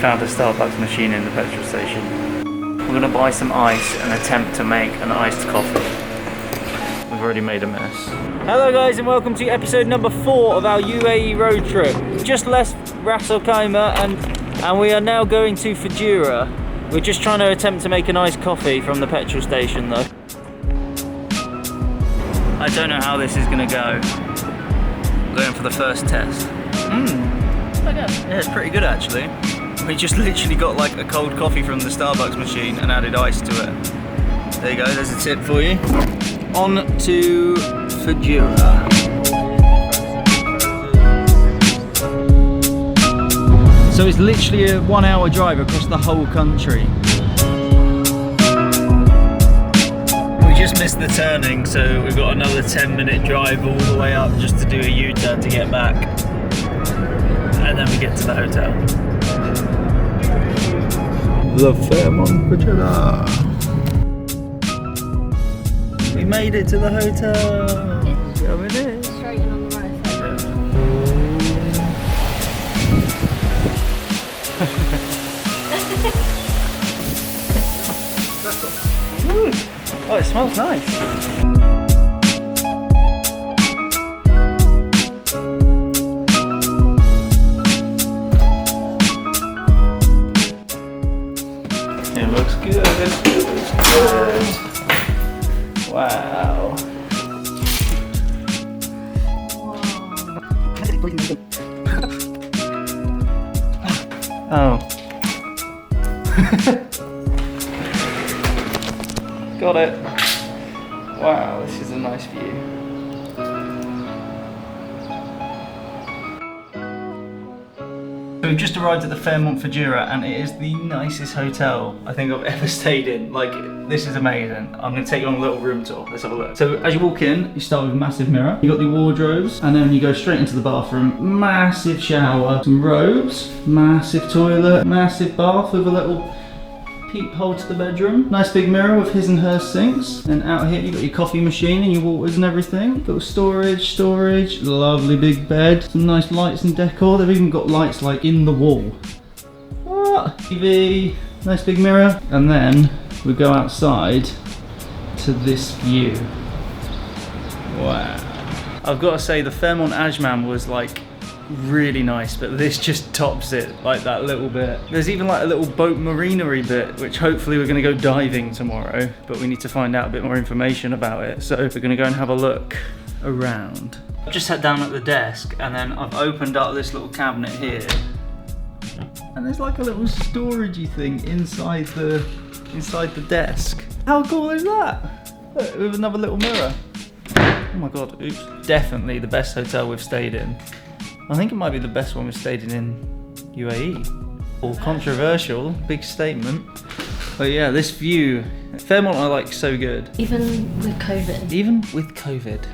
found a Starbucks machine in the petrol station. We're going to buy some ice and attempt to make an iced coffee. We've already made a mess. Hello guys and welcome to episode number 4 of our UAE road trip. Just left Ras Al Khaimah and we are now going to Fujairah. We're just trying to attempt to make an iced coffee from the petrol station though. I don't know how this is going to go. Going for the first test. Yeah, it's pretty good actually. We just literally got like a cold coffee from the Starbucks machine and added ice to it. There you go, there's a tip for you. On to Fujairah. So it's literally a 1 hour drive across the whole country. We just missed the turning, so we've got another 10-minute drive all the way up just to do a U-turn to get back. And then we get to the hotel. The Fairmont Fujairah. We made it to the hotel. Going in. Straight in on the right side. Oh, it smells nice. It looks good. It looks good. Wow. Oh. Got it. Wow, this is a nice view. So we've just arrived at the Fairmont Fujairah and it is the nicest hotel I think I've ever stayed in. Like, this is amazing. I'm going to take you on a little room tour. Let's have a look. So as you walk in, you start with a massive mirror. You got the wardrobes and then you go straight into the bathroom. Massive shower, some robes, massive toilet, massive bath with a little peephole to the bedroom. Nice big mirror with his and her sinks. And out here you've got your coffee machine and your waters and everything. Little storage, lovely big bed. Some nice lights and decor. They've even got lights like in the wall. What? TV, nice big mirror. And then we go outside to this view. Wow. I've got to say the Fairmont Ajman was like really nice, but this just tops it like that little bit. There's even like a little boat marina-y bit, which hopefully we're going to go diving tomorrow, but we need to find out a bit more information about it. So we're going to go and have a look around. I've just sat down at the desk and then I've opened up this little cabinet here. And there's like a little storagey thing inside the desk. How cool is that? Look, with another little mirror. Oh my god, oops. Definitely the best hotel we've stayed in. I think it might be the best one we've stayed in UAE. All controversial, big statement. But yeah, this view, Fairmont are like so good. Even with COVID. Even with COVID.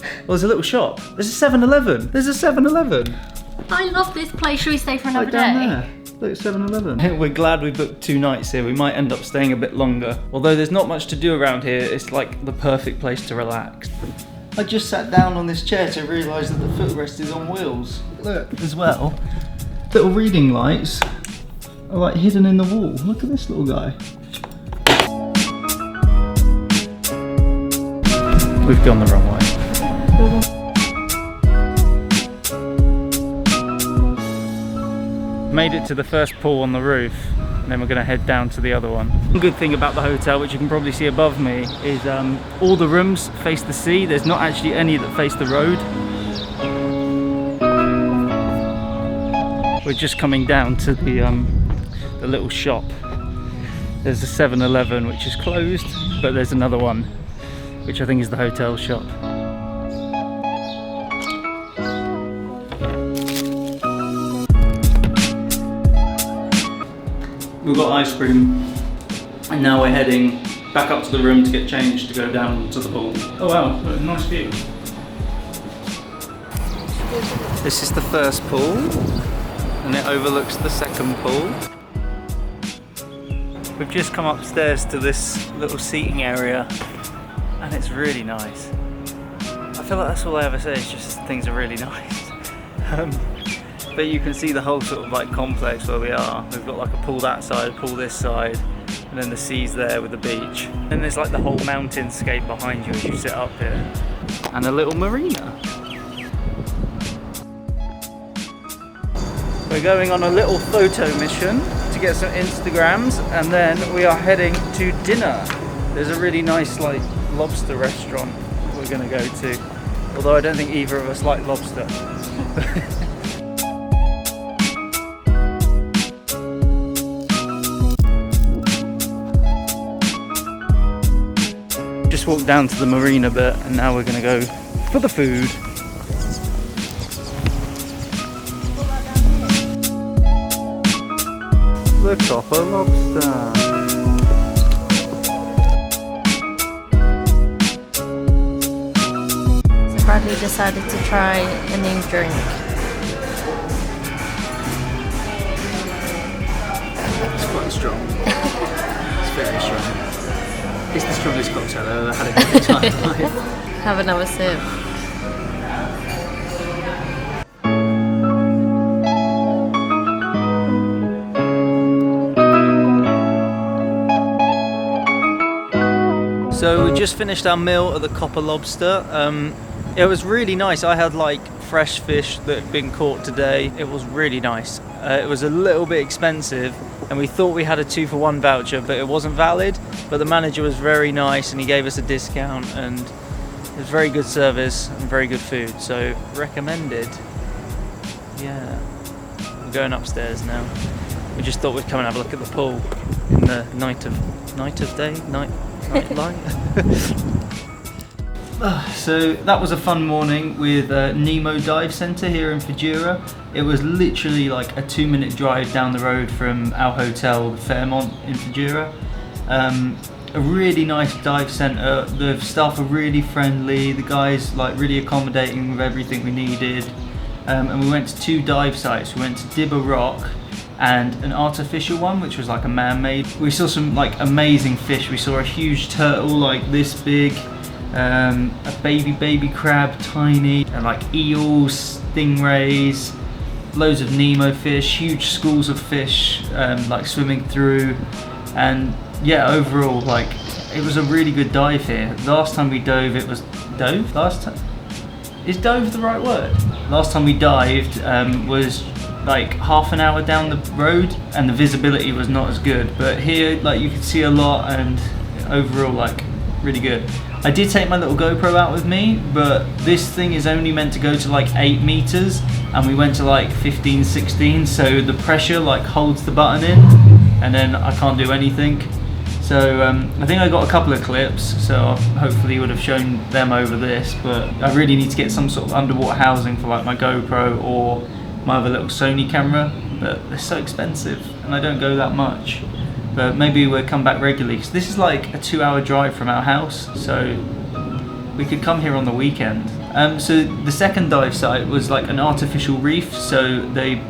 Well, there's a little shop. There's a 7-Eleven. There's a 7-Eleven. I love this place. Should we stay for another Right down day? there. Look, 7-Eleven. We're glad we booked 2 nights here. We might end up staying a bit longer. Although there's not much to do around here, it's like the perfect place to relax. I just sat down on this chair to realise that the footrest is on wheels. Look, as well, little reading lights are like hidden in the wall. Look at this little guy. We've gone the wrong way. Made it to the first pool on the roof, and then we're going to head down to the other one. One good thing about the hotel, which you can probably see above me, is all the rooms face the sea. There's not actually any that face the road. We're just coming down to the little shop. There's a 7-Eleven which is closed, but there's another one which I think is the hotel shop. We've got ice cream, and now we're heading back up to the room to get changed to go down to the pool. Oh wow, nice view. This is the first pool, and it overlooks the second pool. We've just come upstairs to this little seating area, and it's really nice. I feel like that's all I ever say, is just things are really nice. But you can see the whole sort of like complex where we are. We've got like a pool that side, pool this side, and then the sea's there with the beach. And there's like the whole mountainscape behind you as you sit up here. And a little marina. We're going on a little photo mission to get some Instagrams, and then we are heading to dinner. There's a really nice like lobster restaurant we're gonna go to. Although I don't think either of us like lobster. Just walked down to the marina bit, and now we're gonna go for the food. The copper lobster. So Bradley decided to try a new drink. It's quite strong. It's very strong. It's the strongest cocktail I've ever had in my entire life. Have another sip. So we just finished our meal at the Copper Lobster. It was really nice. I had like fresh fish that had been caught today. It was really nice. It was a little bit expensive, and we thought we had a 2-for-1 voucher, but it wasn't valid. But the manager was very nice, and he gave us a discount, and it was very good service and very good food. So recommended. Yeah. We're going upstairs now. We just thought we'd come and have a look at the pool in the night light. So that was a fun morning with Nemo Dive Centre here in Fujairah. It was literally like a 2-minute drive down the road from our hotel, the Fairmont in Fujairah. A really nice dive centre. The staff are really friendly. The guys like really accommodating with everything we needed. And we went to 2 dive sites. We went to Dibba Rock and an artificial one, which was like a man-made. We saw some like amazing fish. We saw a huge turtle like this big, a baby crab, tiny, and like eels, stingrays, loads of Nemo fish, huge schools of fish like swimming through. And yeah, overall like it was a really good dive here. Last time we dove, it was dove? Is dove the right word? Last time we dived was like half an hour down the road, and the visibility was not as good, but here like you could see a lot, and overall like really good. I did take my little GoPro out with me, but this thing is only meant to go to like 8 meters, and we went to like 15, 16, so the pressure like holds the button in, and then I can't do anything. So I think I got a couple of clips, so I hopefully would have shown them over this, but I really need to get some sort of underwater housing for like my GoPro or my other little Sony camera, but they're so expensive and I don't go that much. But maybe we'll come back regularly, because this is like a 2-hour drive from our house, so we could come here on the weekend. So the second dive site was like an artificial reef, so they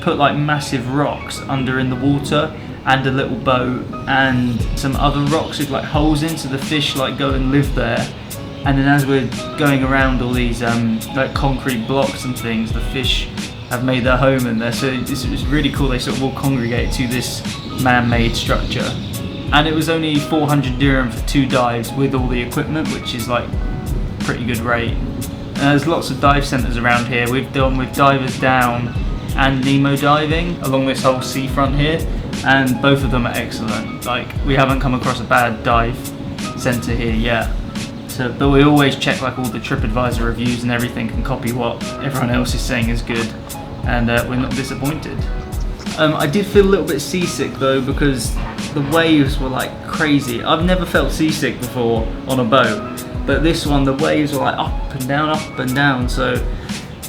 put like massive rocks under in the water and a little boat and some other rocks with like holes in, so the fish like go and live there. And then as we're going around all these like concrete blocks and things, the fish have made their home in there. So it's really cool. They sort of all congregate to this man-made structure. And it was only 400 dirham for 2 dives with all the equipment, which is like pretty good rate. And there's lots of dive centres around here. We've done with Divers Down and Nemo Diving along this whole seafront here, and both of them are excellent. Like, we haven't come across a bad dive centre here yet. So, but we always check like all the TripAdvisor reviews and everything, and copy what everyone else is saying is good, and we're not disappointed. I did feel a little bit seasick though, because the waves were like crazy. I've never felt seasick before on a boat, but this one, the waves were like up and down. So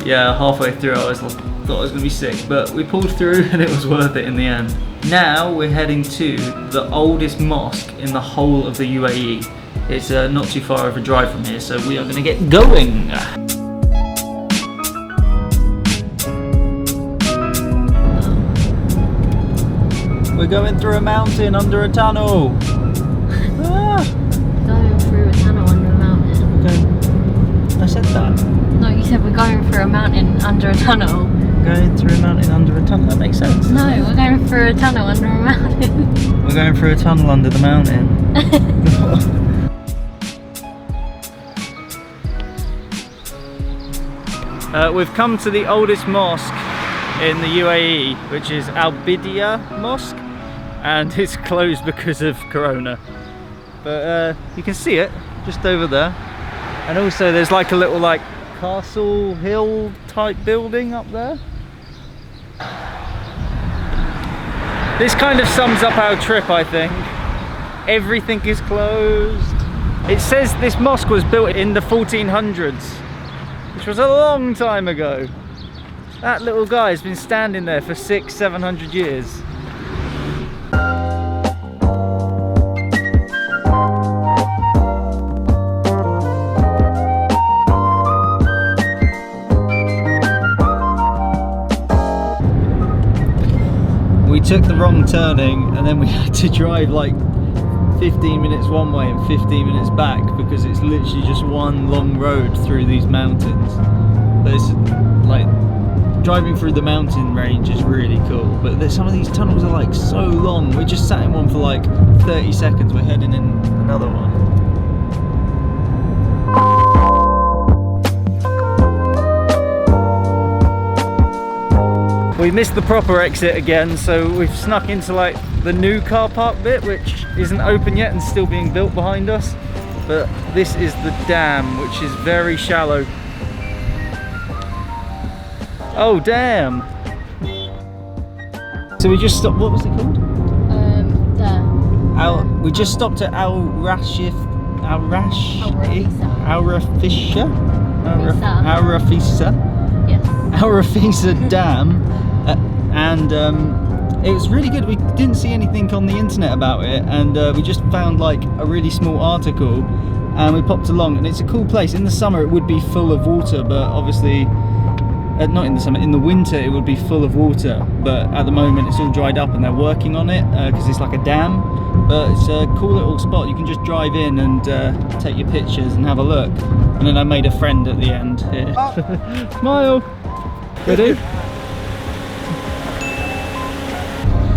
yeah, halfway through I was like, thought I was gonna be sick, but we pulled through and it was worth it in the end. Now we're heading to the oldest mosque in the whole of the UAE. It's not too far of a drive from here, so we are gonna get going. We're going through a mountain under a tunnel. Going through a tunnel under a mountain. Okay. I said that. No, you said we're going through a mountain under a tunnel. going through a mountain under a tunnel. That makes sense. No, we're going through a tunnel under a mountain. We're going through a tunnel under the mountain. We've come to the oldest mosque in the UAE, which is Al Bidia Mosque, and it's closed because of Corona. But you can see it just over there. And also there's like a little like castle hill type building up there. This kind of sums up our trip, I think. Everything is closed. It says this mosque was built in the 1400s, which was a long time ago. That little guy has been standing there for 600-700 years. We took the wrong turning and then we had to drive like 15 minutes one way and 15 minutes back because it's literally just one long road through these mountains. But it's like driving through the mountain range is really cool, but some of these tunnels are like so long. We just sat in one for like 30 seconds. We're heading in another one. We missed the proper exit again, so we've snuck into like the new car park bit, which isn't open yet and still being built behind us. But this is the dam, which is very shallow. Oh damn! So we just stopped. What was it called? We just stopped at Al Rafisha Dam, and it was really good. We didn't see anything on the internet about it, and we just found like a really small article, and we popped along. And it's a cool place. In the summer, it would be full of water, but obviously. Not in the summer, in the winter it would be full of water, but at the moment it's all dried up and they're working on it because it's like a dam. But it's a cool little spot. You can just drive in and take your pictures and have a look. And then I made a friend at the end here. Smile! Ready?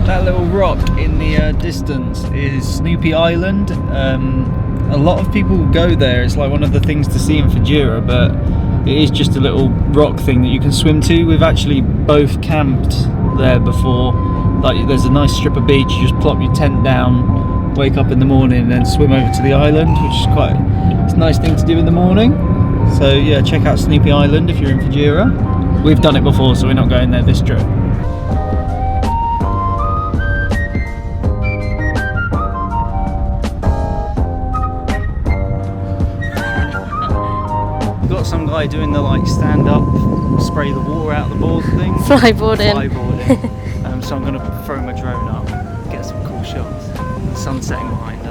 That little rock in the distance is Snoopy Island. A lot of people go there. It's like one of the things to see in Fujairah, but it is just a little rock thing that you can swim to. We've actually both camped there before. Like there's a nice strip of beach, you just plop your tent down, wake up in the morning and then swim over to the island, which is it's a nice thing to do in the morning. So yeah, check out Snoopy Island if you're in Fujairah. We've done it before, so we're not going there this trip. Some guy doing the like stand up, spray the water out of the board thing. Flyboarding. So I'm going to throw my drone up, get some cool shots. The sun setting behind us.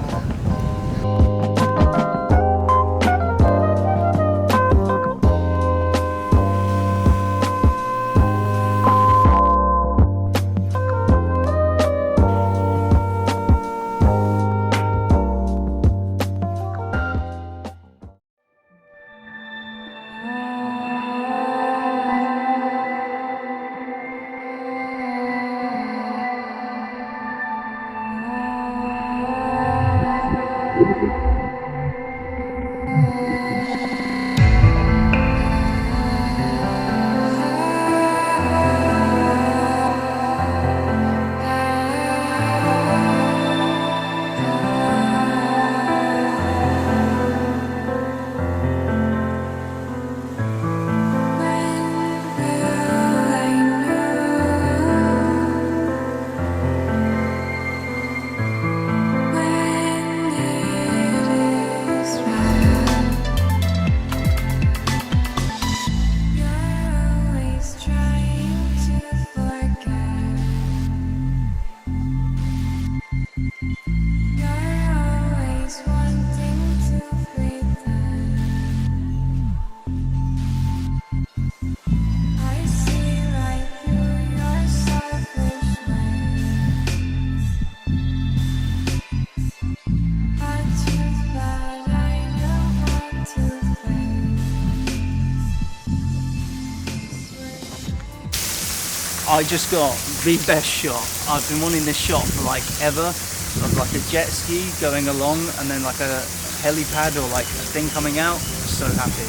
I just got the best shot. I've been wanting this shot for like ever, of like a jet ski going along and then like a helipad or like a thing coming out. So happy.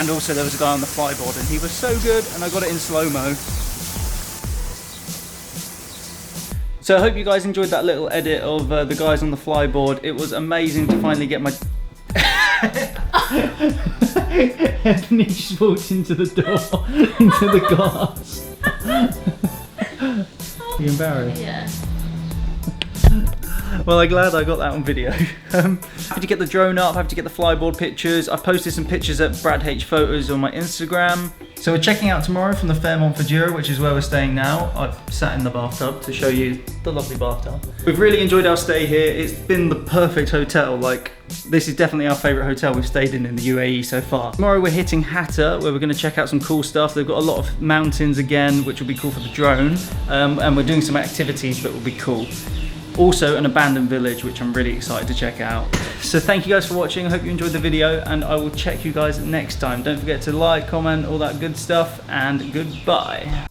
And also there was a guy on the flyboard and he was so good, and I got it in slow-mo. So I hope you guys enjoyed that little edit of the guys on the flyboard. It was amazing to finally get my... Ebony just walked into the door, into the glass. Are you embarrassed? Yeah. Well, I'm glad I got that on video. Happy to get the drone up, happy to get the flyboard pictures. I've posted some pictures at Brad H Photos on my Instagram. So we're checking out tomorrow from the Fairmont Fujairah, which is where we're staying now. I've sat in the bathtub to show you the lovely bathtub. We've really enjoyed our stay here. It's been the perfect hotel. Like, this is definitely our favourite hotel we've stayed in the UAE so far. Tomorrow we're hitting Hatta, where we're going to check out some cool stuff. They've got a lot of mountains again, which will be cool for the drone. And we're doing some activities that will be cool. Also an abandoned village, which I'm really excited to check out. So thank you guys for watching. I hope you enjoyed the video, and I will check you guys next time. Don't forget to like, comment, all that good stuff, and goodbye.